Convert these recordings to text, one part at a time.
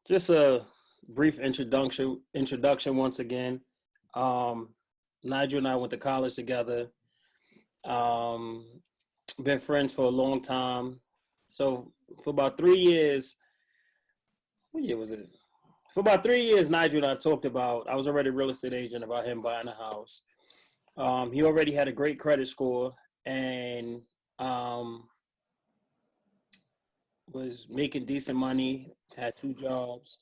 Just a brief introduction once again. Um, Nigel and I went to college together. Um, been friends for a long time. So for about 3 years, what year was it? For about 3 years, Nigel and I talked about. I was already a real estate agent about him buying a house. He already had a great credit score and um, was making decent money. Had two jobs.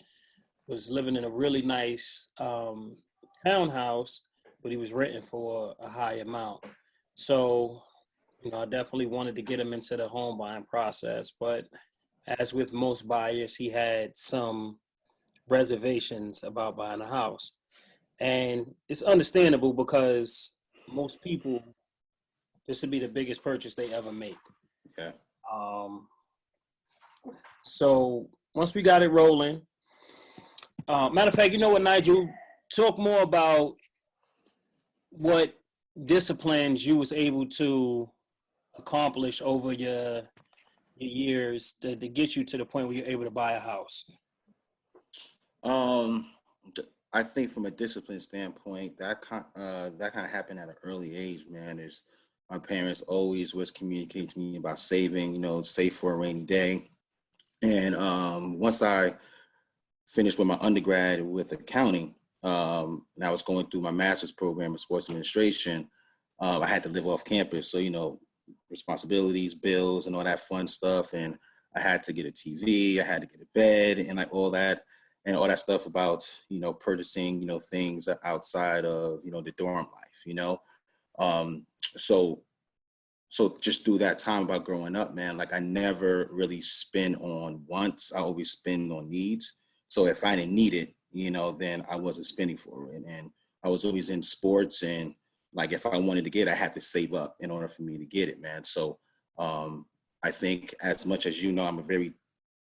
Was living in a really nice townhouse, but he was renting for a high amount. So, I definitely wanted to get him into the home buying process. But as with most buyers, he had some reservations about buying a house. And it's understandable because most people, this would be the biggest purchase they ever make. Yeah. Um, so once we got it rolling, matter of fact, you know what, Nigel? Talk more about what disciplines you was able to accomplish over your years to get you to the point where you're able to buy a house. Um, I think from a discipline standpoint, that kind of happened at an early age, man. Is my parents always was communicating to me about saving, save for a rainy day. And once I finished with my undergrad with accounting, and I was going through my master's program in sports administration, I had to live off campus. So, responsibilities, bills, and all that fun stuff. And I had to get a TV, I had to get a bed, and like all that, and all that stuff about, purchasing, things outside of, the dorm life. Um, so, so just through that time about growing up, man, like I never really spend on wants. I always spend on needs. So if I didn't need it, then I wasn't spending for it. And I was always in sports, and like if I wanted to get it, I had to save up in order for me to get it, man. So I think as much as I'm a very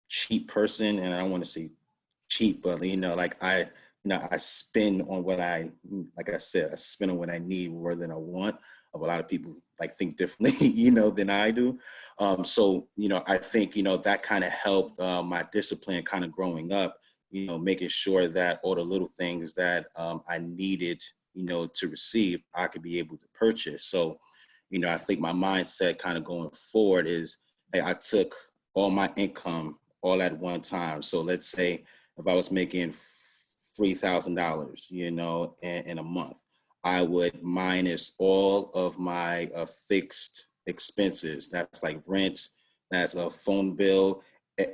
cheap person, and I don't want to say cheap, but like I spend on what like I said, I spend on what I need more than I want. Of a lot of people like think differently, than I do. So, I think, that kind of helped my discipline kind of growing up, making sure that all the little things that I needed, to receive, I could be able to purchase. So, I think my mindset kind of going forward is, hey, I took all my income all at one time. So let's say if I was making $3,000, in a month, I would minus all of my fixed expenses. That's like rent, that's a phone bill,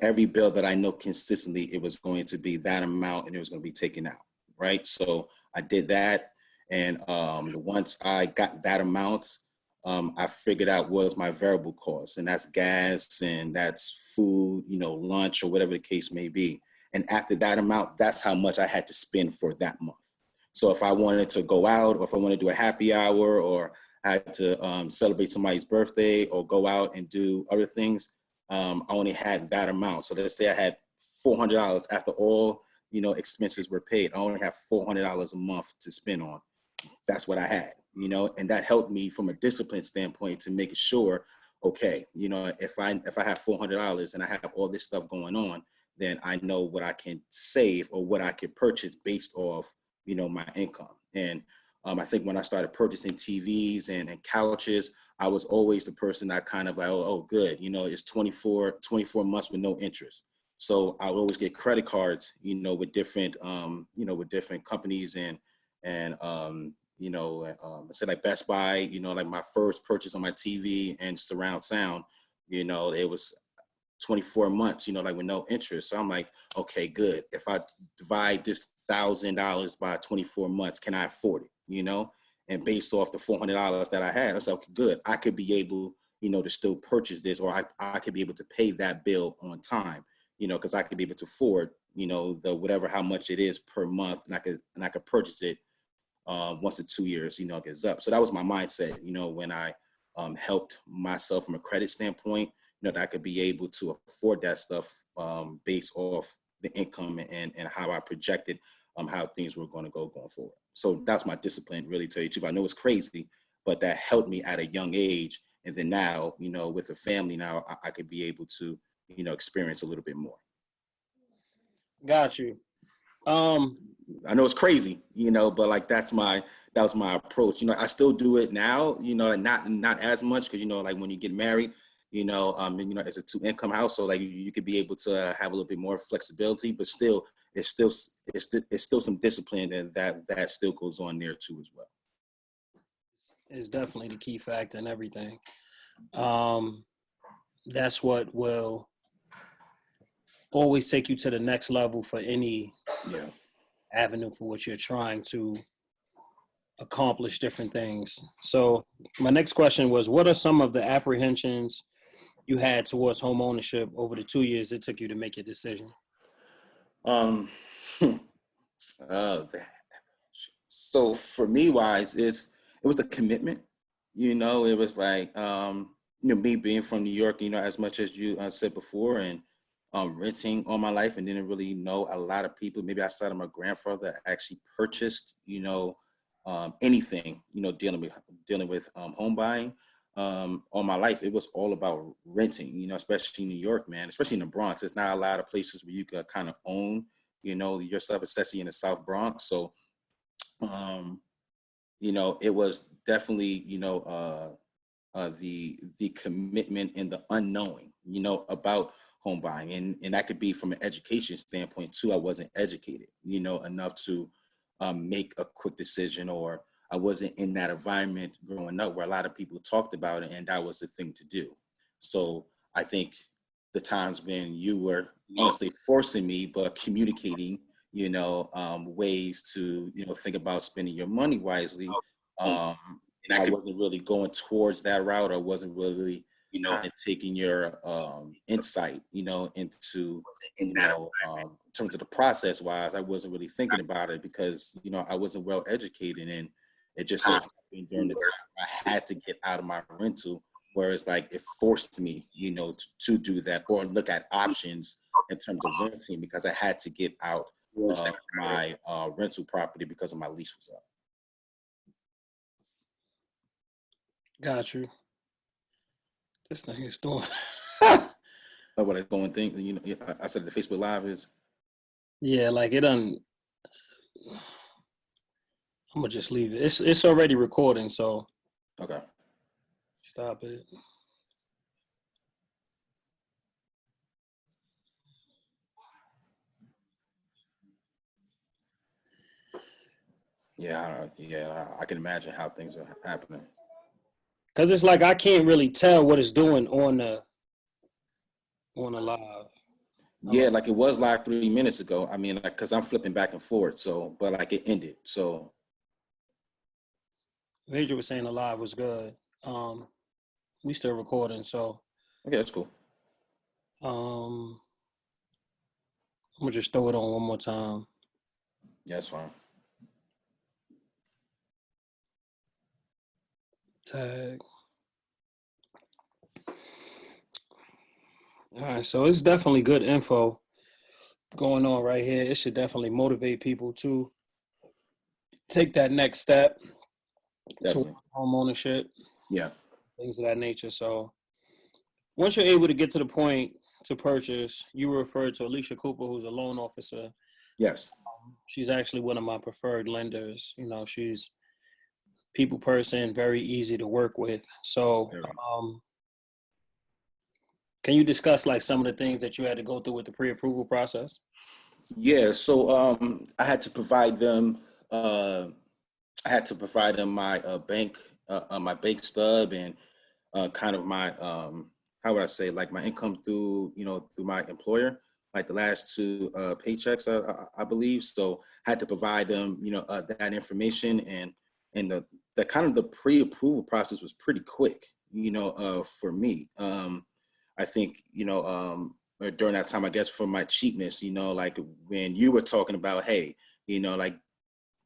every bill that I know consistently it was going to be that amount and it was going to be taken out, right? So I did that. And once I got that amount, I figured out what was my variable cost, and that's gas and that's food, lunch or whatever the case may be. And after that amount, that's how much I had to spend for that month. So if I wanted to go out, or if I wanted to do a happy hour, or I had to celebrate somebody's birthday or go out and do other things, I only had that amount. So let's say I had $400 after all, expenses were paid. I only have $400 a month to spend on. That's what I had, and that helped me from a discipline standpoint to make sure, okay, if I have $400 and I have all this stuff going on, then I know what I can save or what I can purchase based off, my income. And I think when I started purchasing TVs and couches, I was always the person that kind of like, oh good, it's 24 months with no interest. So I would always get credit cards, with different, with different companies and I said like Best Buy, like my first purchase on my TV and surround sound, it was 24 months, like with no interest. So I'm like, okay, good. If I divide this $1,000 by 24 months, can I afford it? And based off the $400 that I had, I was like, okay, good. I could be able, to still purchase this, or I could be able to pay that bill on time, because I could be able to afford, the whatever how much it is per month, and I could purchase it once in 2 years, gets up. So that was my mindset, when I helped myself from a credit standpoint, that I could be able to afford that stuff based off the income and how I projected how things were going to go going forward. So that's my discipline, really, tell you the truth. I know it's crazy, but that helped me at a young age. And then now, with a family now, I could be able to, experience a little bit more. Got you. Um, I know it's crazy, but like that was my approach. I still do it now, like not as much because like when you get married, and, it's a two income household, like you could be able to have a little bit more flexibility, but still, it's still some discipline and that still goes on there too as well. is definitely the key factor in everything. Um, that's what will always take you to the next level for any Yeah. avenue for what you're trying to accomplish different things. So my next question was, what are some of the apprehensions you had towards home ownership over the 2 years it took you to make your decision? Um. uh, so for me, wise, it was the commitment. It was like me being from New York. As much as you said before, and renting all my life, and didn't really know a lot of people. Maybe outside of my grandfather, actually purchased. Anything. Dealing with home buying. All my life, it was all about renting. Especially in New York, man. Especially in the Bronx, there's not a lot of places where you could kind of own. Yourself, especially in the South Bronx. So um, it was definitely, the commitment and the unknowing, about home buying, and that could be from an education standpoint too. I wasn't educated, enough to make a quick decision, or I wasn't in that environment growing up where a lot of people talked about it, and that was the thing to do. So I think the times when you were honestly forcing me, but communicating, ways to, think about spending your money wisely. Um, I wasn't really going towards that route. I wasn't really kind of taking your insight, into, in terms of the process wise. I wasn't really thinking about it because, I wasn't well educated, and it just so happened during the time I had to get out of my rental, whereas like it forced me, to do that or look at options in terms of renting because I had to get out my rental property because of my lease was up. Got you. This thing is doing. What I going thing, I said the Facebook Live is Yeah, like it done. I'm gonna just leave it. It's already recording, so okay. stop it. Yeah, I can imagine how things are happening. Cause it's like I can't really tell what it's doing on the live. Yeah, like it was live 3 minutes ago. I mean, like, cause I'm flipping back and forth. So, but like it ended. So, Major was saying the live was good. Um, we still recording, so okay, that's cool. um, I'm gonna just throw it on one more time. Yeah, that's fine. Tag. All right, so it's definitely good info going on right here. It should definitely motivate people to take that next step to Definitely. home ownership, Yeah. things of that nature. So once you're able to get to the point to purchase, you were referred to Alicia Cooper, who's a loan officer. Yes. She's actually one of my preferred lenders. She's people person, very easy to work with. So, Very. can you discuss like some of the things that you had to go through with the pre-approval process? Yeah. So, I had to provide them. I had to provide them my bank stub, and kind of my how would I say, like my income through through my employer, like the last two paychecks, I believe. So I had to provide them that information, and the kind of the pre-approval process was pretty quick, for me. I think during that time, I guess for my cheapness, like when you were talking about, hey, like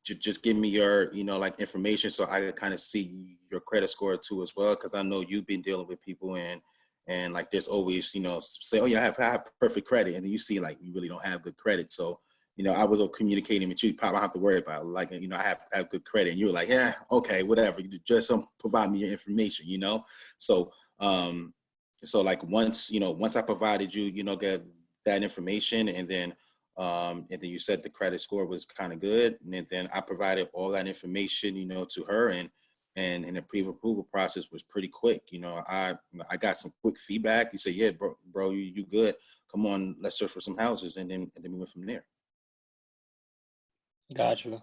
just give me your like information so I could kind of see your credit score too as well, because I know you've been dealing with people, and like there's always say, oh yeah, I have perfect credit, and then you see like you really don't have good credit. So I was communicating with you, probably don't have to worry about it. Like I have good credit, and you were like, yeah, okay, whatever, you just provide me your information. So so like once I provided you get that information, and then And then you said the credit score was kind of good. And then I provided all that information, to her, and the pre-approval process was pretty quick. I got some quick feedback. You say, yeah, bro, you good. Come on, let's search for some houses. And then we went from there. Gotcha.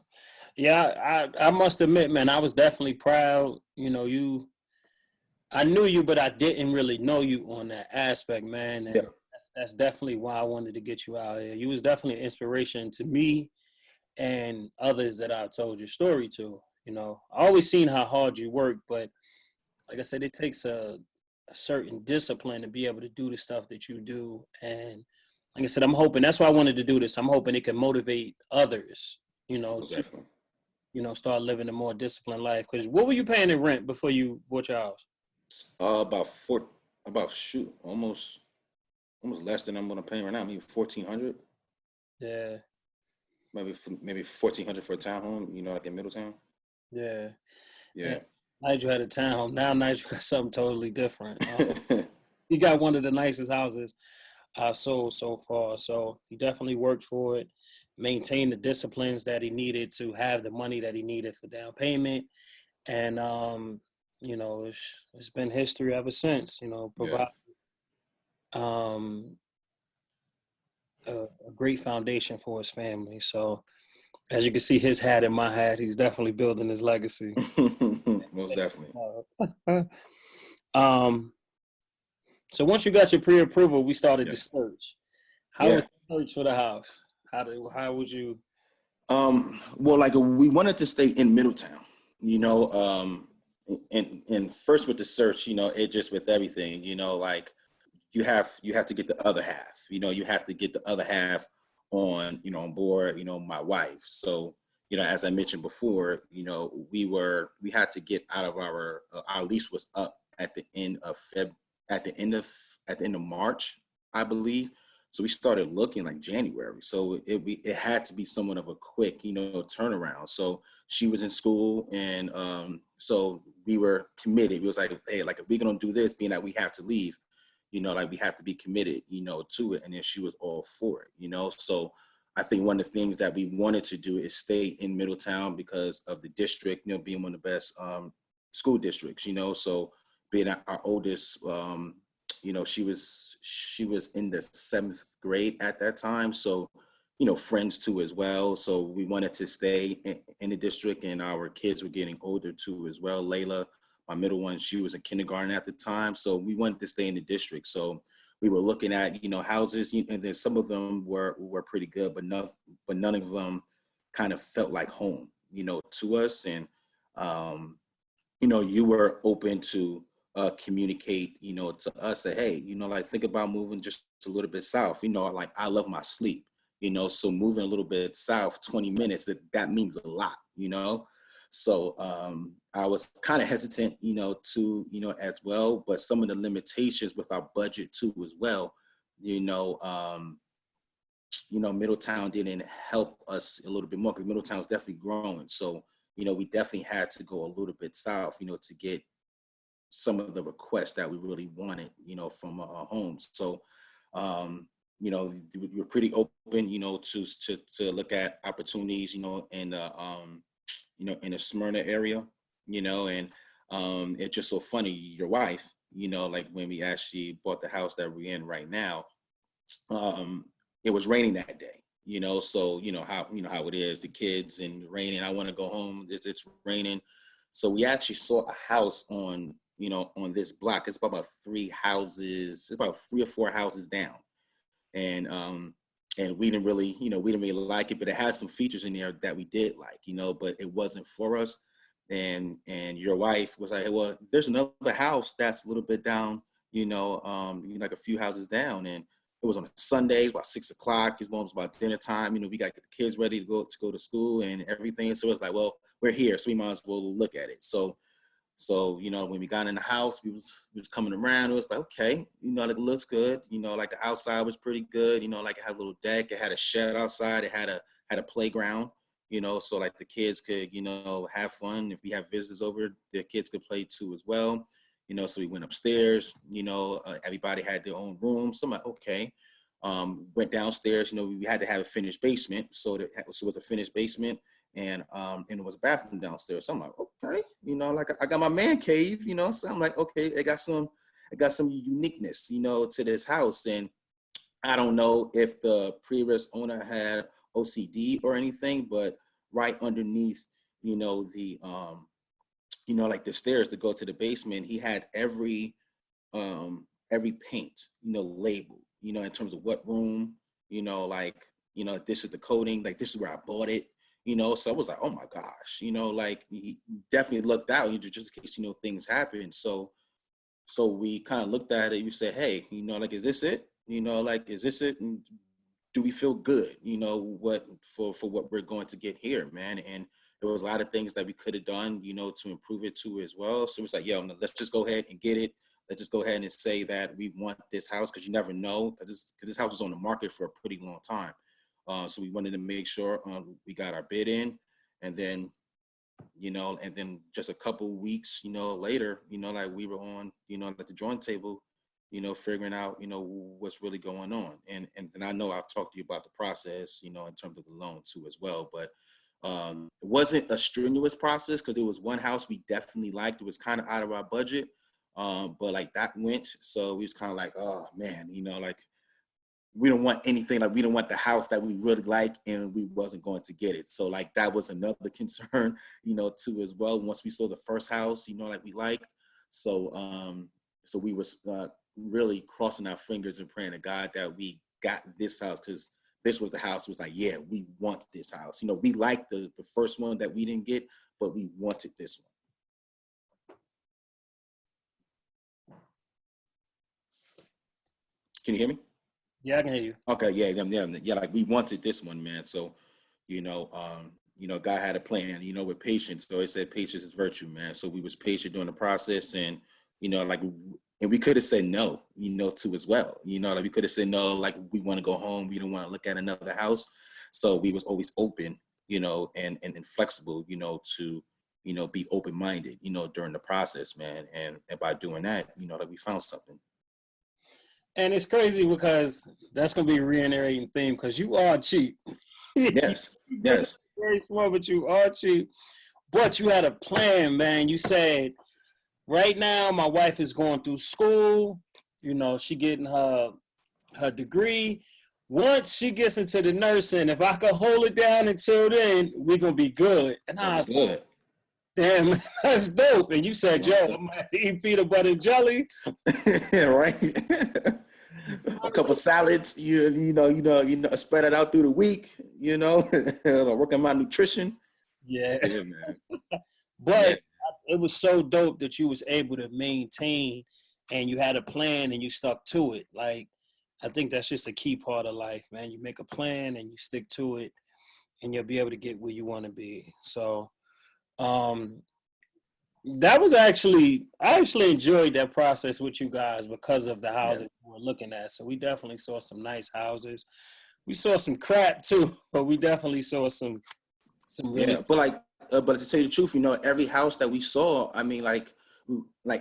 Yeah, I must admit, man, I was definitely proud. I knew you, but I didn't really know you on that aspect, man. Yeah, And that's definitely why I wanted to get you out here. You was definitely an inspiration to me and others that I've told your story to. I always seen how hard you work, but like I said, it takes a certain discipline to be able to do the stuff that you do. And like I said, I'm hoping that's why I wanted to do this. I'm hoping it can motivate others, most to definitely. start living a more disciplined life. Because what were you paying in rent before you bought your house? About four, about shoot, almost less than I'm gonna pay right now. Maybe 1,400, Yeah, maybe 1,400 for a townhome. Like in Middletown. yeah. Yeah. Yeah. Nigel had a town. Now Nigel got something totally different. He got one of the nicest houses I've sold so far. So he definitely worked for it, maintained the disciplines that he needed to have the money that he needed for down payment. And, it's been history ever since, Yeah. provide um, a great foundation for his family. So as you can see his hat in my hat, he's definitely building his legacy. Most definitely. um, so once you got your pre-approval, we started Yeah. the search. How was Yeah. the search for the house? How would you? Well, like we wanted to stay in Middletown, you know, um, and first with the search, it just with everything, like you have to get the other half, you have to get the other half on board, my wife. So, as I mentioned before, we had to get out of our lease was up at the end of at the end of at the end of March, I believe. So we started looking like January. So it had to be somewhat of a quick, turnaround. So she was in school, and so we were committed. We was like, hey, like if we're gonna do this, being that we have to leave, like we have to be committed, to it. And then she was all for it. So I think one of the things that we wanted to do is stay in Middletown because of the district, being one of the best school districts, so being our oldest, she was in the 7th grade at that time. So, friends too as well. So we wanted to stay in the district, and our kids were getting older too as well. Layla, my middle one, she was in kindergarten at the time. So we wanted to stay in the district. So we were looking at, houses, and then some of them were pretty good, but none of them kind of felt like home, to us. And you were open to communicate, to us, say, hey, like think about moving just a little bit south. Like I love my sleep, so moving a little bit south, 20 minutes, that means a lot. So I was kind of hesitant, to, as well, but some of the limitations with our budget too, as well, you know, um, Middletown didn't help us a little bit more because Middletown's definitely growing. So, we definitely had to go a little bit south, to get some of the requests that we really wanted, from our homes. So, we were pretty open, to look at opportunities, in the Smyrna area, and it's just so funny. Your wife, like when we actually bought the house that we're in right now, um, it was raining that day. So how it is, the kids and raining. I want to go home. It's raining, so we actually saw a house on this block. It's about 3 houses. It's about 3 or 4 houses down, and we didn't really like it, but it has some features in there that we did like, but it wasn't for us. And your wife was like, hey, well, there's another house that's a little bit down, like a few houses down, and it was on a Sunday, about 6 o'clock. His mom was about dinner time. We got to get the kids ready to go to school and everything. So it was like, well, we're here, so we might as well look at it. So, when we got in the house, we was coming around. It was like, okay, like it looks good. Like the outside was pretty good. Like it had a little deck. It had a shed outside. It had a playground. So like the kids could, have fun. If we have visitors over, their kids could play too as well. So we went upstairs. Everybody had their own room. So I'm like, okay. Went downstairs. You know, we had to have a finished basement, so it was a finished basement, and it was a bathroom downstairs. So I'm like, okay, you know, like I got my man cave, you know. So I'm like, okay, it got some uniqueness, you know, to this house. And I don't know if the previous owner had OCD or anything, but right underneath, you know, you know, like the stairs to go to the basement, he had every paint, you know, labeled, you know, in terms of what room, you know, like, you know, this is the coating, like this is where I bought it, you know. So I was like, oh my gosh, you know, like he definitely looked out, you know, just in case, you know, things happen. So we kind of looked at it. We said, hey, you know, like, is this it? You know, like, is this it? And do we feel good? You know, what for what we're going to get here, man? And there was a lot of things that we could have done, you know, to improve it too as well. So it was like, yo, no, let's just go ahead and get it. Let's just go ahead and say that we want this house, because you never know, because this house was on the market for a pretty long time. So we wanted to make sure we got our bid in, and then, you know, and then just a couple weeks, you know, later, you know, like we were on, you know, at the drawing table, you know, figuring out, you know, what's really going on. And I know I've talked to you about the process, you know, in terms of the loan too as well. But it wasn't a strenuous process, because there was one house we definitely liked. It was kind of out of our budget, but like that went. So we was kind of like, oh man, you know, like we don't want anything, like we don't want the house that we really like, and we wasn't going to get it. So like that was another concern, you know, too as well. Once we saw the first house, you know, like we liked, so so we was really crossing our fingers and praying to God that we got this house, because this was the house. It was like, yeah, we want this house. You know, we liked the first one that we didn't get, but we wanted this one. Can you hear me? Yeah, I can hear you. Okay, yeah. Like we wanted this one, man. So, you know, God had a plan. You know, with patience. So it said patience is virtue, man. So we was patient during the process, and you know, like, and we could have said no, you know, too as well. You know, like we could have said no, like we want to go home. We don't want to look at another house. So we was always open, you know, and flexible, you know, to, you know, be open minded, you know, during the process, man. And by doing that, you know, like we found something. And it's crazy because that's gonna be a reiterating theme, because you are cheap. Yes, You did yes. very small, but you are cheap. But you had a plan, man. You said, right now my wife is going through school. You know, she getting her degree. Once she gets into the nursing, if I could hold it down until then, we're gonna be good. And Gonna I be was like, good. damn, that's dope. And you said, yo, Right. I'm gonna have to eat peanut butter and jelly. Right. A couple salads, spread it out through the week, you know, working my nutrition. Yeah. Yeah, man. Yeah. But it was so dope that you was able to maintain, and you had a plan and you stuck to it. Like, I think that's just a key part of life, man. You make a plan and you stick to it, and you'll be able to get where you want to be. So, um, that was I actually enjoyed that process with you guys because of the Yeah. houses we were looking at. So we definitely saw some nice houses. We saw some crap too, but we definitely saw some really. Yeah. But to say the truth, you know, every house that we saw, I mean, like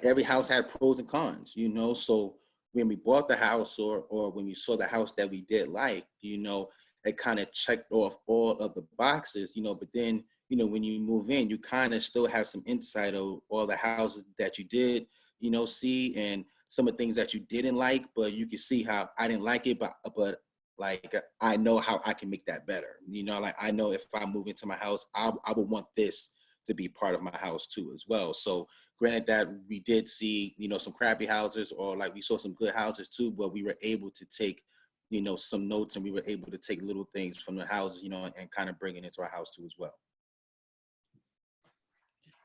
every house had pros and cons, you know. So when we bought the house, or when we saw the house that we did like, you know, it kind of checked off all of the boxes, you know. But then, you know, when you move in, you kind of still have some insight of all the houses that you did, you know, see, and some of the things that you didn't like, but you can see how I didn't like it, but like I know how I can make that better. You know, like I know if I move into my house, I would want this to be part of my house too as well. So granted that we did see, you know, some crappy houses, or like we saw some good houses too, but we were able to take, you know, some notes, and we were able to take little things from the houses, you know, and kind of bring it into our house too as well.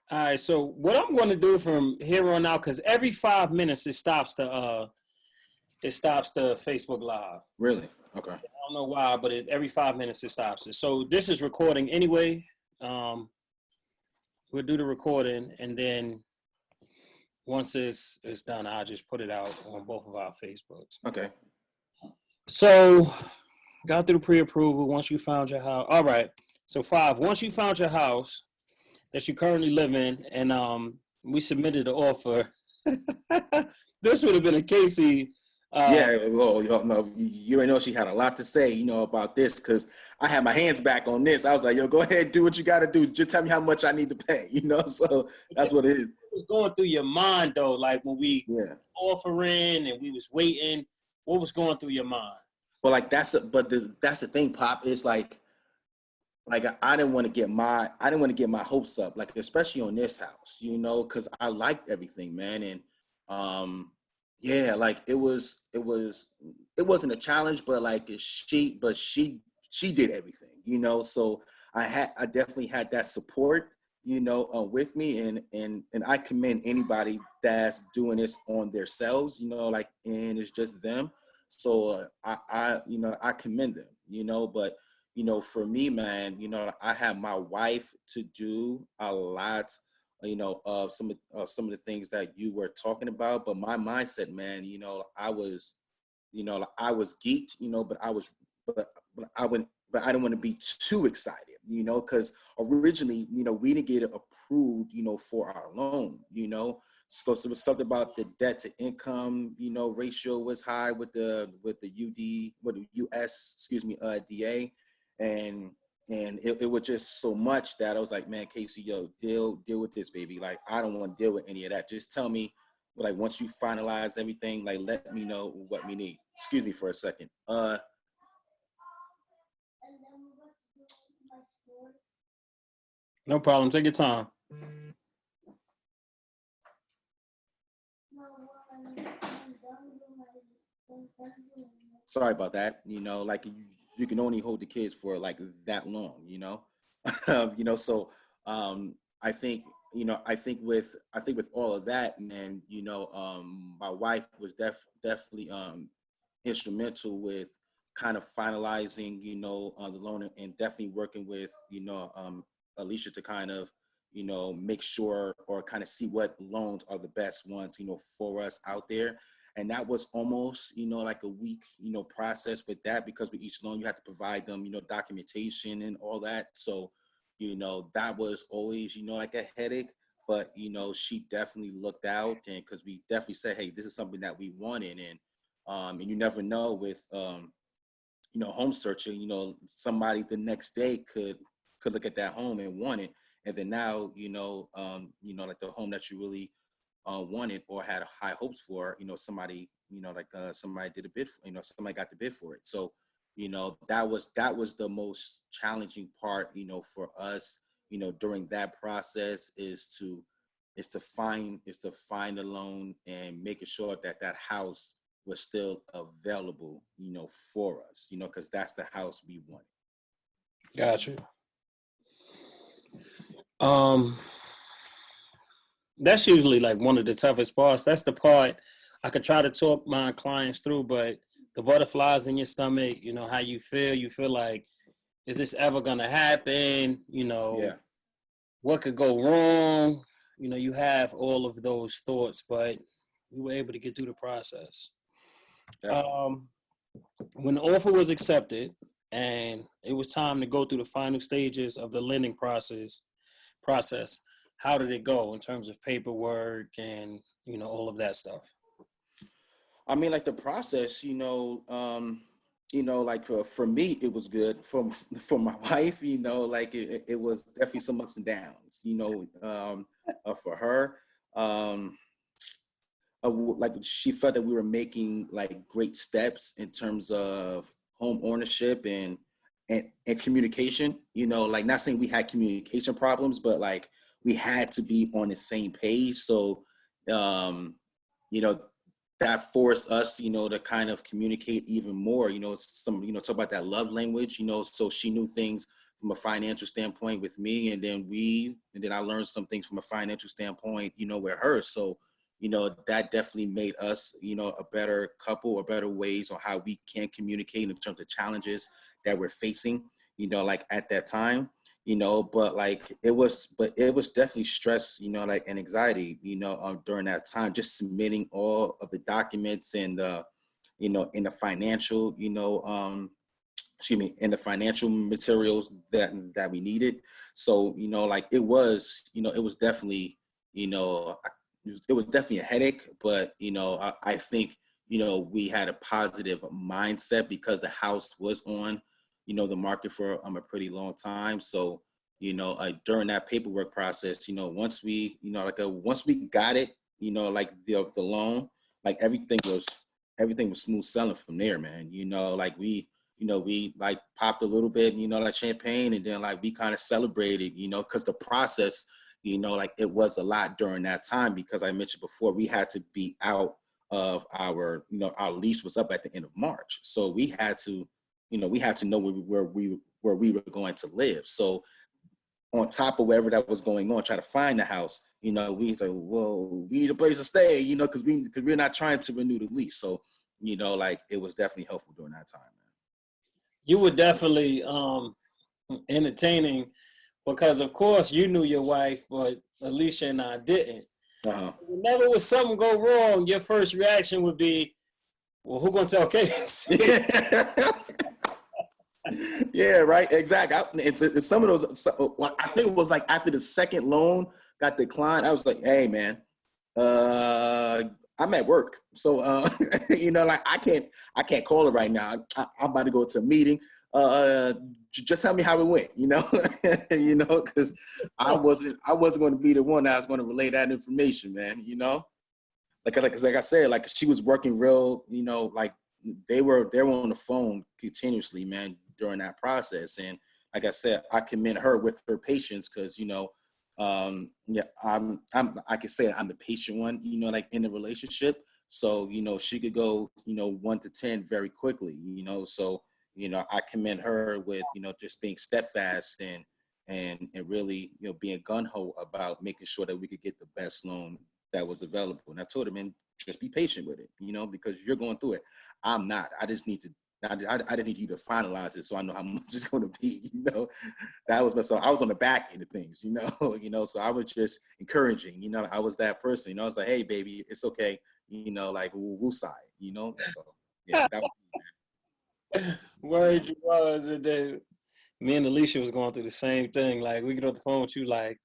All right, so what I'm going to do from here on out, because every 5 minutes it stops the Facebook Live. Really? Okay. I don't know why, but every 5 minutes it stops it. So this is recording anyway. We'll do the recording, and then once it's done, I'll just put it out on both of our Facebooks. Okay. So got through the pre-approval. Once you found your house, all right. So 5. Once you found your house that you currently live in, and we submitted the offer. This would have been a Casey Um, Yeah, well, no, you already know she had a lot to say, about this because I had my hands back on this. I was like, yo, go ahead, do what you got to do. Just tell me how much I need to pay, So that's what it is. what was going through your mind though, like when we Yeah. offering and we was waiting, what was going through your mind? But like that's the thing, Pop. Is like I didn't want to get my hopes up, like especially on this house, because I liked everything, man, and um, yeah, like it wasn't a challenge, but like she did everything, So I definitely had that support, with me, and I commend anybody that's doing this on themselves, like and it's just them. So I commend them, but for me, man, I have my wife to do a lot, of some of the things that you were talking about. But my mindset, man, I was geeked, but I wouldn't, but I didn't want to be too excited, because originally, we didn't get it approved, for our loan, So it was something about the debt to income, ratio was high with the US, DA, and it was just so much that I was like, man, Casey, yo, deal with this, baby. Like, I don't want to deal with any of that. Just tell me, like, once you finalize everything, like, let me know what we need. Excuse me for a second. No problem. Take your time. Sorry about that. Like you can only hold the kids for like that long, So I think, I think with all of that, man, my wife was definitely instrumental with kind of finalizing, the loan and definitely working with, Alicia to kind of, make sure or kind of see what loans are the best ones, for us out there. And that was almost, like a week, process with that because with each loan you have to provide them, documentation and all that. So, that was always, like a headache. But she definitely looked out, and because we definitely said, hey, this is something that we wanted, and you never know with home searching, somebody the next day could look at that home and want it, and then now like the home that you really wanted or had high hopes for, somebody somebody did a bid for, somebody got the bid for it. So that was the most challenging part, for us, during that process is to find a loan and making sure that that house was still available, for us, because that's the house we wanted. Gotcha. Um, that's usually like one of the toughest parts. That's the part I could try to talk my clients through, but the butterflies in your stomach, how you feel like, is this ever gonna happen? Yeah, What could go wrong? You have all of those thoughts, but we were able to get through the process. definitely. Um, when the offer was accepted and it was time to go through the final stages of the lending process, how did it go in terms of paperwork and all of that stuff? I mean, like the process, like for me, it was good. For my wife, like it was definitely some ups and downs. For her, um, like she felt that we were making like great steps in terms of home ownership and communication. Like not saying we had communication problems, but like we had to be on the same page. So, um, you know, that forced us, to kind of communicate even more, talk about that love language, so she knew things from a financial standpoint with me, and then I learned some things from a financial standpoint, with her. So, that definitely made us, a better couple or better ways on how we can communicate in terms of challenges that we're facing, like at that time, but it was definitely stress, like and anxiety, during that time, just submitting all of the documents and in the financial, in the financial materials that we needed. So, like it was definitely, it was definitely a headache, but I think, we had a positive mindset because the house was on, the market for a pretty long time. So, during that paperwork process, once we, once we got it, like the loan, like everything was smooth selling from there, man. Like we like popped a little bit, like champagne, and then like we kind of celebrated, because the process, like it was a lot during that time because I mentioned before we had to be out of our lease was up at the end of March, so we had to, know where we were going to live. So on top of whatever that was going on, try to find the house, we was like, well, we need a place to stay, because we're not trying to renew the lease. So, like it was definitely helpful during that time, man. You were definitely entertaining because, of course, you knew your wife, but Alicia and I didn't. Uh-huh. Whenever was something go wrong, your first reaction would be, well, who gonna tell Case? Yeah, right. Exactly. It's some of those. I think it was like after the second loan got declined, I was like, "Hey, man, I'm at work, so like I can't call her right now. I'm about to go to a meeting. Just tell me how it went, because I wasn't going to be the one that was going to relay that information, man. Like I said, like she was working real, like they were on the phone continuously, man, during that process. And like I said, I commend her with her patience because, yeah, I can say I'm the patient one, like in the relationship. So, she could go, 1 to 10 very quickly, so, I commend her with, just being steadfast and really, being gung-ho about making sure that we could get the best loan that was available. And I told her, man, just be patient with it, because you're going through it. I'm not. I just need to. I didn't need you to finalize it, so I know how much it's going to be. That was so I was on the back end of things. So I was just encouraging. I was that person. I was like, hey, baby, it's okay. Like we'll side. So yeah, that was Word you was, and then me and Alicia was going through the same thing. Like we get off the phone with you, like,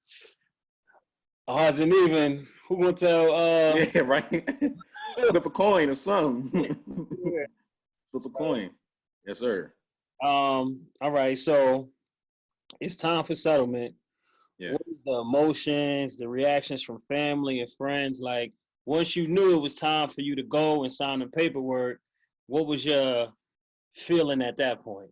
odds and even. Who gonna tell? yeah, right. Flip a coin or something. Yeah. Flip a coin. Yes, sir. All right, so it's time for settlement. Yeah. What was the emotions, the reactions from family and friends? Like once you knew it was time for you to go and sign the paperwork, what was your feeling at that point?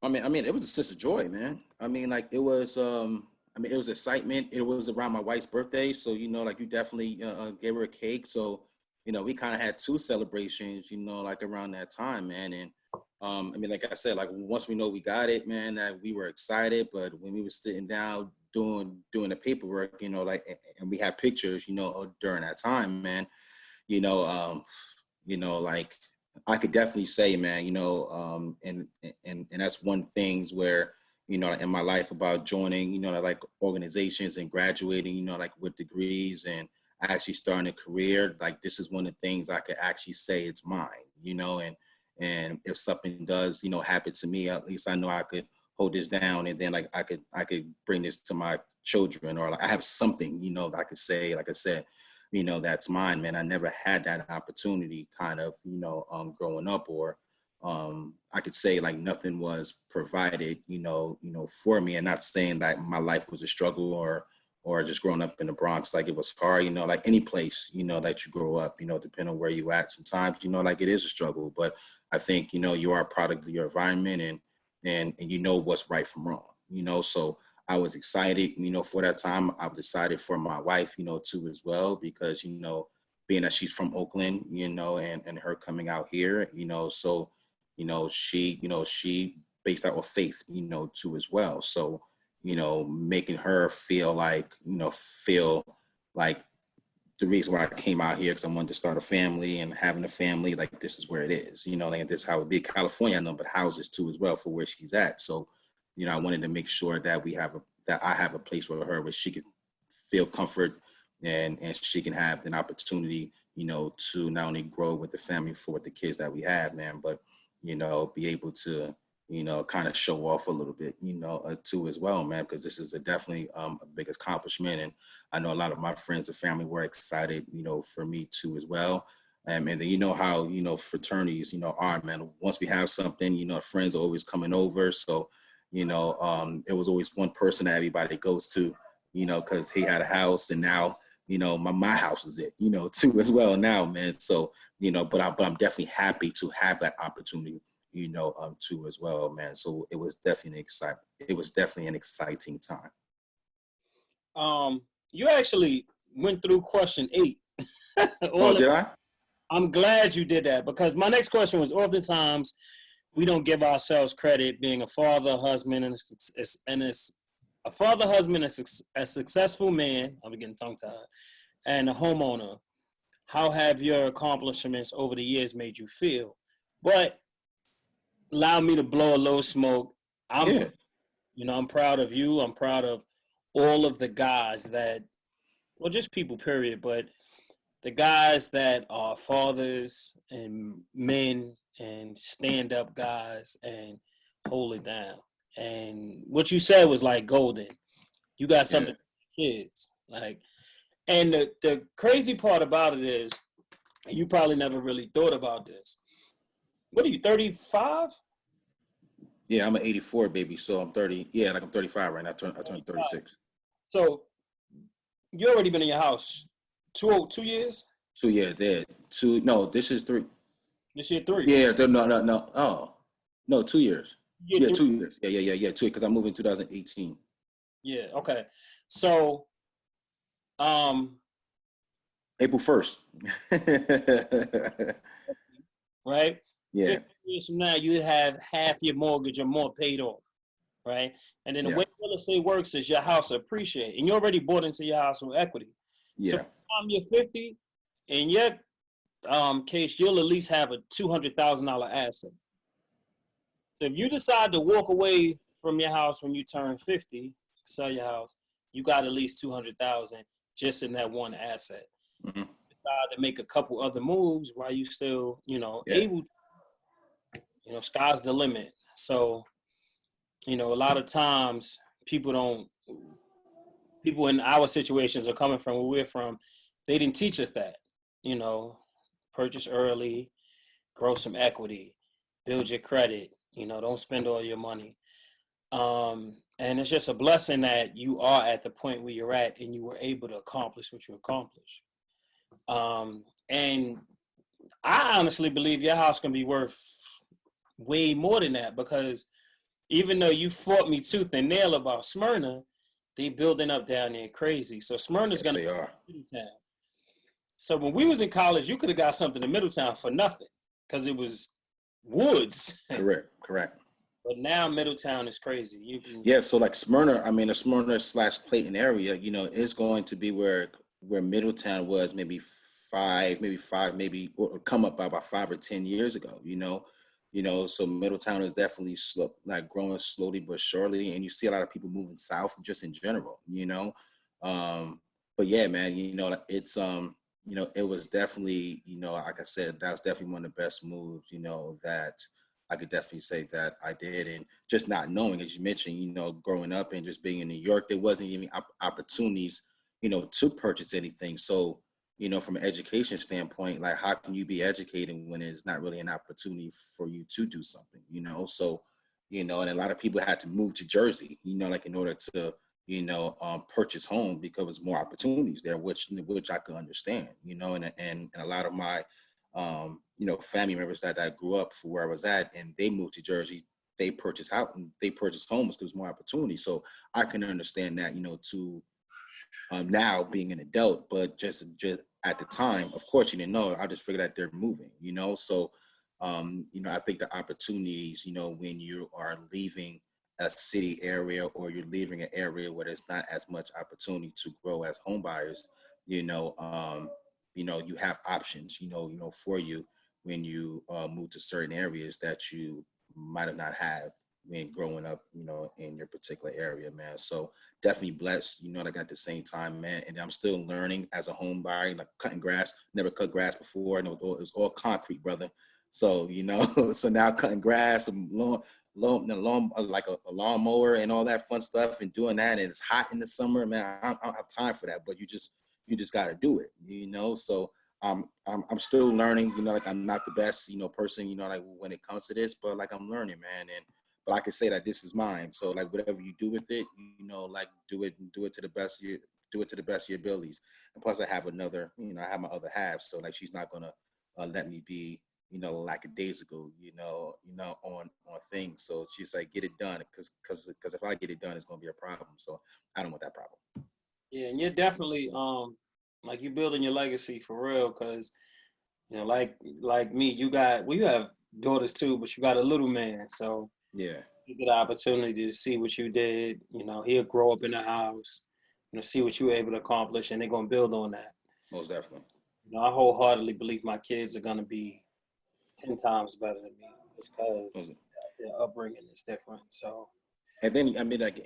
I mean, it was a sense of joy, man. I mean, like it was, it was excitement. It was around my wife's birthday, so like you definitely gave her a cake. So we kind of had two celebrations, like around that time, man. And like I said, like once we know we got it, man, that we were excited. But when we were sitting down doing the paperwork, like and we had pictures, during that time, man, you know, um, like I could definitely say, man, and that's one things where, in my life about joining, like organizations and graduating, like with degrees and actually starting a career, like this is one of the things I could actually say it's mine, and if something does, happen to me, at least I know I could hold this down and then like I could bring this to my children, or like I have something, that I could say, like I said, that's mine, man. I never had that opportunity kind of, growing up, or I could say like nothing was provided, for me. And not saying that my life was a struggle or just growing up in the Bronx, like it was hard, like any place, that you grow up, depending on where you at sometimes, like it is a struggle. But I think, you are a product of your environment and you know what's right from wrong, so I was excited, for that time. I was excited for my wife, too, as well, because, being that she's from Oakland, and her coming out here, so, she based out of faith, too, as well. So, making her feel like the reason why I came out here, because I wanted to start a family, and having a family, like this is where it is, like this is how it be. California, I know, but houses too as well for where she's at. So, I wanted to make sure that that I have a place for her where she can feel comfort and she can have an opportunity, to not only grow with the family for the kids that we have, man, but, be able to, kind of show off a little bit, too as well, man, because this is definitely a big accomplishment. And I know a lot of my friends and family were excited, for me too as well. And then you know how, you know, fraternities, you know, are, man. Once we have something, you know, friends are always coming over. So, you know, it was always one person that everybody goes to, you know, because he had a house, and now, you know, my house is it, you know, too as well now, man. So, you know, but I'm definitely happy to have that opportunity, you know, too as well, man. So it was definitely an exciting time. You actually went through question 8. Oh, All of, did I? I'm glad you did that, because my next question was, oftentimes we don't give ourselves credit being a father, husband, a father, husband, a successful man. I'm getting tongue tied, and a homeowner. How have your accomplishments over the years made you feel? But allow me to blow a little smoke. I'm, Yeah. I'm proud of you. I'm proud of all of the guys that, well, just people, period. But the guys that are fathers and men and stand up guys and hold it down. And what you said was like golden. You got Yeah. something for kids. Like, and the crazy part about it is, you probably never really thought about this. What are you, 35? Yeah, I'm an 84 baby, so I'm 30. Yeah, like I'm 35 right now. I turned 36. So you already been in your house 2 years? 2 years dead. Two, no, this is three. This year 3. Yeah, no, no, no. Oh, no, 2 years. Year Yeah, 3. 2 years. Yeah. 2 because I moved in 2018. Yeah, okay. So, um, April 1st. right? Yeah, 50 years from now, you have half your mortgage or more paid off, right? And then the yeah, way real estate works is your house appreciate, and you already bought into your house with equity. So by yeah, the time you're 50, in your case, you'll at least have a $200,000 asset. So if you decide to walk away from your house when you turn 50, sell your house, you got at least 200,000 just in that one asset. hmm, Decide to make a couple other moves while you still, yeah, able. Sky's the limit. So, a lot of times people don't. People in our situations are coming from where we're from. They didn't teach us that. You know, purchase early, grow some equity, build your credit. Don't spend all your money. And it's just a blessing that you are at the point where you're at and you were able to accomplish what you accomplished. And I honestly believe your house can be worth way more than that, because even though you fought me tooth and nail about Smyrna, they building up down there crazy. So Smyrna's yes, gonna they are. be Middletown. So when we was in college, you could have got something in Middletown for nothing because it was woods. Correct. But now Middletown is crazy. You can, Yeah, so like Smyrna, I mean, the Smyrna slash Clayton area, you know, is going to be where Middletown was maybe five, maybe or come up by about 5 or 10 years ago. So Middletown is definitely like growing slowly but surely, and you see a lot of people moving south just in general. But yeah, man, it was definitely, like I said, that was definitely one of the best moves, that I could definitely say that I did. And just not knowing, as you mentioned, growing up and just being in New York, there wasn't even opportunities, to purchase anything. So, from an education standpoint, like how can you be educated when there's not really an opportunity for you to do something, So, and a lot of people had to move to Jersey, like in order to, purchase home because there's more opportunities there, which I could understand, and a lot of my family members that I grew up for where I was at, and they moved to Jersey. They purchased house and they purchased homes because there's more opportunity. So I can understand that, to now being an adult, but just at the time, of course, you didn't know. I just figured that they're moving, So, I think the opportunities, when you are leaving a city area or you're leaving an area where there's not as much opportunity to grow as home buyers, you know, um, you have options, for you when you move to certain areas that you might have not had when growing up, in your particular area, man. So definitely blessed, like at the same time, man. And I'm still learning as a home buyer, like cutting grass. Never cut grass before, and it was all concrete, brother. So so now cutting grass, lawn like a lawnmower and all that fun stuff, and doing that. And it's hot in the summer, man. I don't have time for that, but you just got to do it, So I'm still learning. You know, like I'm not the best, you know, person, you know, like when it comes to this, but like I'm learning, man. And but I can say that this is mine. So like whatever you do with it, you know, like do it to the best of your do it to the best of your abilities. And plus, I have another, you know, I have my other half, so like she's not gonna let me be, you know, like a days ago, on things. So she's like, get it done, because if I get it done, it's gonna be a problem. So I don't want that problem. Yeah, and you're definitely like you building your legacy for real, because like me, you have daughters too, but you got a little man, so Yeah, you get the opportunity to see what you did. He'll grow up in the house, see what you were able to accomplish, and they're gonna build on that. most definitely. I wholeheartedly believe my kids are gonna be 10 times better than me, just because Most their upbringing is different. So And then I mean, like,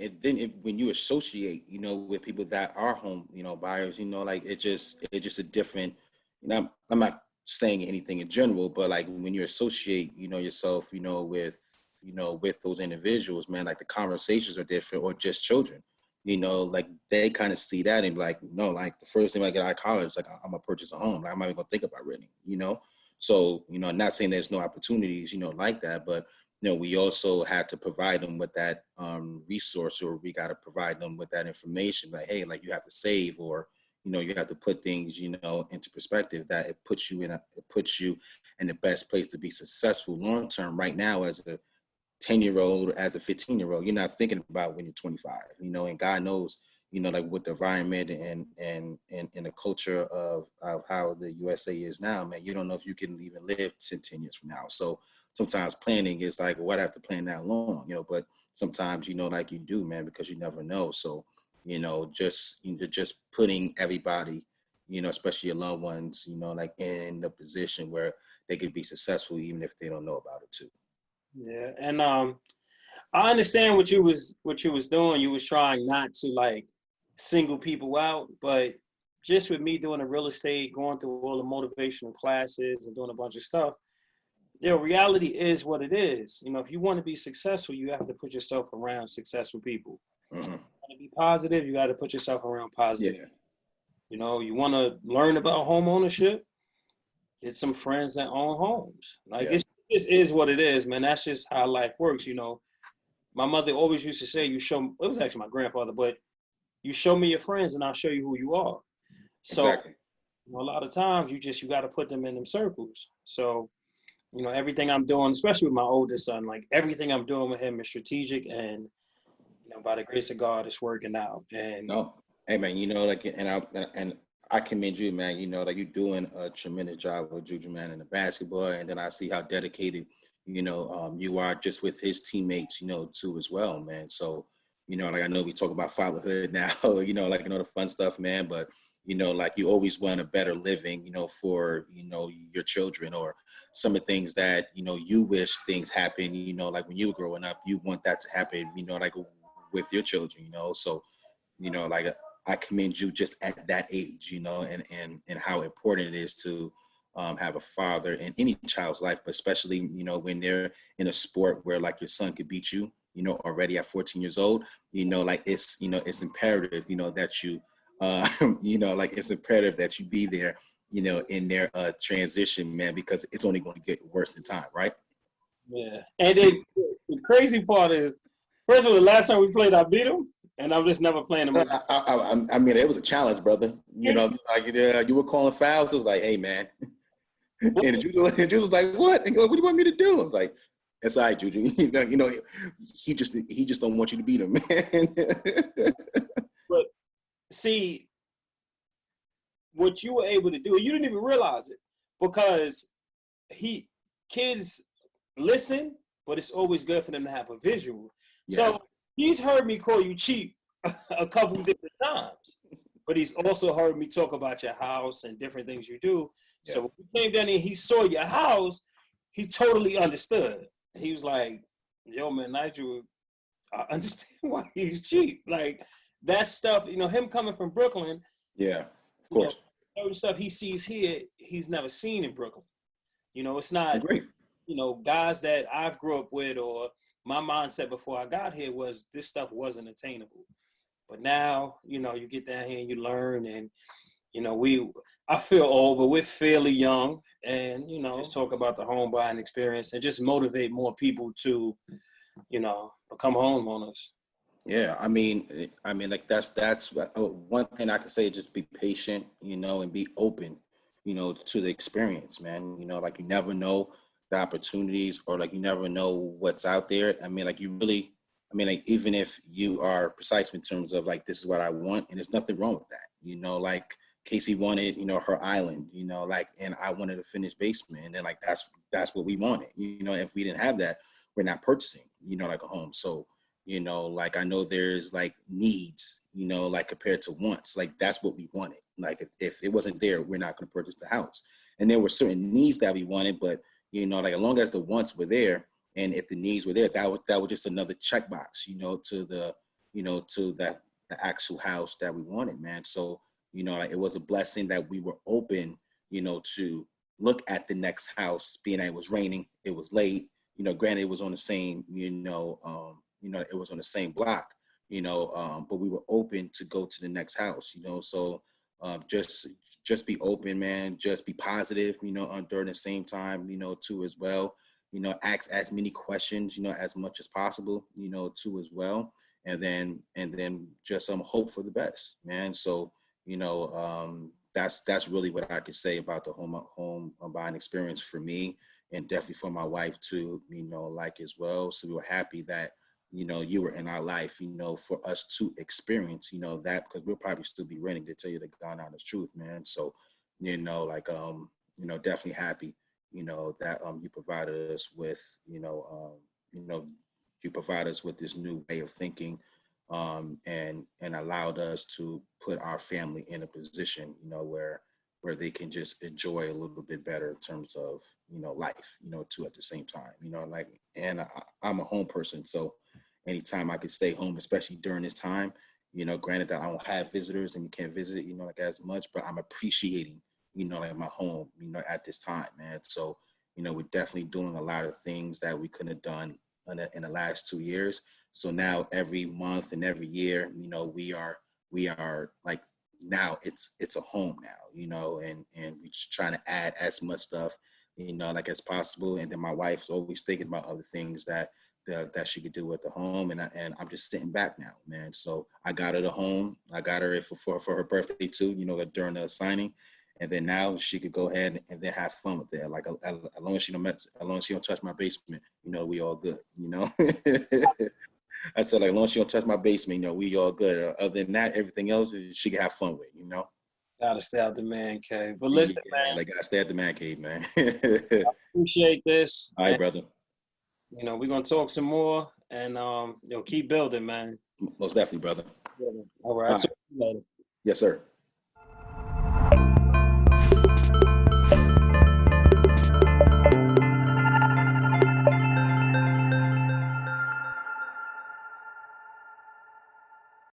when you associate, you know, with people that are home, you know, buyers, you know, like it's just a different. You know, I'm not saying anything in general, but like when you associate, you know, yourself, with those individuals, man, like the conversations are different, or just children, you know, like they kind of see that and be like, no, like the first thing I get out of college, like I'm gonna purchase a home, like I'm not even gonna think about renting, you know. So, you know, not saying there's no opportunities, you know, like that, but we also had to provide them with that resource, or we got to provide them with that information. Like, hey, like you have to save, or you have to put things, into perspective, that it puts you in the best place to be successful long term. Right now, as a 10-year-old, as a 15-year-old, you're not thinking about when you're 25. And God knows, like with the environment and the culture of how the USA is now, man, you don't know if you can even live 10 years from now. So sometimes planning is like, what, I have to plan that long, but sometimes, like you do, man, because you never know. So, just putting everybody, especially your loved ones, like in the position where they could be successful, even if they don't know about it too. yeah, and I understand what you was doing. You was trying not to like single people out, but just with me doing the real estate, going through all the motivational classes and doing a bunch of stuff, reality is what it is. If you want to be successful, you have to put yourself around successful people. Mm-hmm. You want to be positive, you got to put yourself around positive. Yeah, You want to learn about home ownership, get some friends that own homes. Like yeah, it just is what it is, man. That's just how life works. My mother always used to say, it was actually my grandfather, but you show me your friends and I'll show you who you are. So exactly. a lot of times you got to put them in them circles. So, everything I'm doing, especially with my oldest son, like everything I'm doing with him is strategic, and, by the grace of God, it's working out. And No, hey man, like, and I commend you, man. Like you're doing a tremendous job with Juju, man, in the basketball, and then I see how dedicated, you are just with his teammates, too, as well, man. So, like I know we talk about fatherhood now, like the fun stuff, man, but like you always want a better living, for your children, or some of the things that you wish things happen, like when you were growing up, you want that to happen, like with your children, so like I commend you just at that age, and how important it is to have a father in any child's life, but especially, when they're in a sport where like your son could beat you, already at 14 years old, like it's imperative, that you, like it's imperative that you be there, in their transition, man, because it's only going to get worse in time, right? yeah, and then the crazy part is, first of all, the last time we played, I beat him, and I'm just never playing him again. I mean, it was a challenge, brother. Like you were calling fouls. It was like, hey, man. And Juju was like, what? And what do you want me to do? I was like, it's all right, Juju. He just don't want you to beat him, man. But see, what you were able to do, you didn't even realize it, because kids listen, but it's always good for them to have a visual. Yeah, So he's heard me call you cheap a couple different times, but he's also heard me talk about your house and different things you do. yeah, So when he came down and he saw your house, he totally understood. He was like, yo, man, Nigel, I understand why he's cheap. Like that stuff, him coming from Brooklyn, yeah. Of you know, course, certain stuff he sees here, he's never seen in Brooklyn. It's I not, agree. guys that I've grew up with, or my mindset before I got here was this stuff wasn't attainable. But now, you get down here and you learn, and, I feel old, but we're fairly young, and just talk about the home buying experience and just motivate more people to, become homeowners. Yeah, like that's one thing I can say. Just be patient, and be open, to the experience, man. Like you never know the opportunities, or like you never know what's out there. Like you really, like even if you are precise in terms of like this is what I want, and there's nothing wrong with that. Like Casey wanted, her island, like, and I wanted a finished basement, and then like that's what we wanted. If we didn't have that, we're not purchasing, like a home. So like I know there's like needs, like compared to wants. Like that's what we wanted. Like if it wasn't there, we're not going to purchase the house. And there were certain needs that we wanted, but like as long as the wants were there, and if the needs were there, that was just another checkbox, to the, to that the actual house that we wanted, man. So like it was a blessing that we were open, to look at the next house, being that it was raining, it was late. Granted, it was on the same, it was on the same block, but we were open to go to the next house, so just be open, man. Just be positive, during the same time, too, as well. Ask as many questions, as much as possible, too, as well. And then just hope for the best, man. So, that's really what I could say about the home buying experience for me, and definitely for my wife too, like as well. So we were happy that you were in our life, for us to experience, that, because we'll probably still be renting, to tell you the God honest truth, man. So, like, definitely happy, that you provided us with, you know, you provide us with this new way of thinking, and allowed us to put our family in a position, where they can just enjoy a little bit better in terms of, life, too, at the same time, like, and I'm a home person. So anytime I could stay home, especially during this time, granted that I don't have visitors and you can't visit, like as much, but I'm appreciating, like my home, at this time, man. So, we're definitely doing a lot of things that we couldn't have done in the last 2 years. So now every month and every year, we are like, now it's a home now, and we're just trying to add as much stuff, like as possible. And then my wife's always thinking about other things that she could do at the home, and I'm just sitting back now, man. So I got her the home. I got her it for her birthday too, like during the signing, and then now she could go ahead and then have fun with it. Like as long as she don't touch my basement, we all good, I said, like, as long as she don't touch my basement, we all good. Other than that, everything else she can have fun with. Gotta stay out the man cave. But Yeah, listen, man, like I stay at the man cave, man. appreciate this. All right, brother. We're gonna talk some more, and keep building, man. Most definitely, brother. All right, All I'll right. talk to you later. Yes, sir.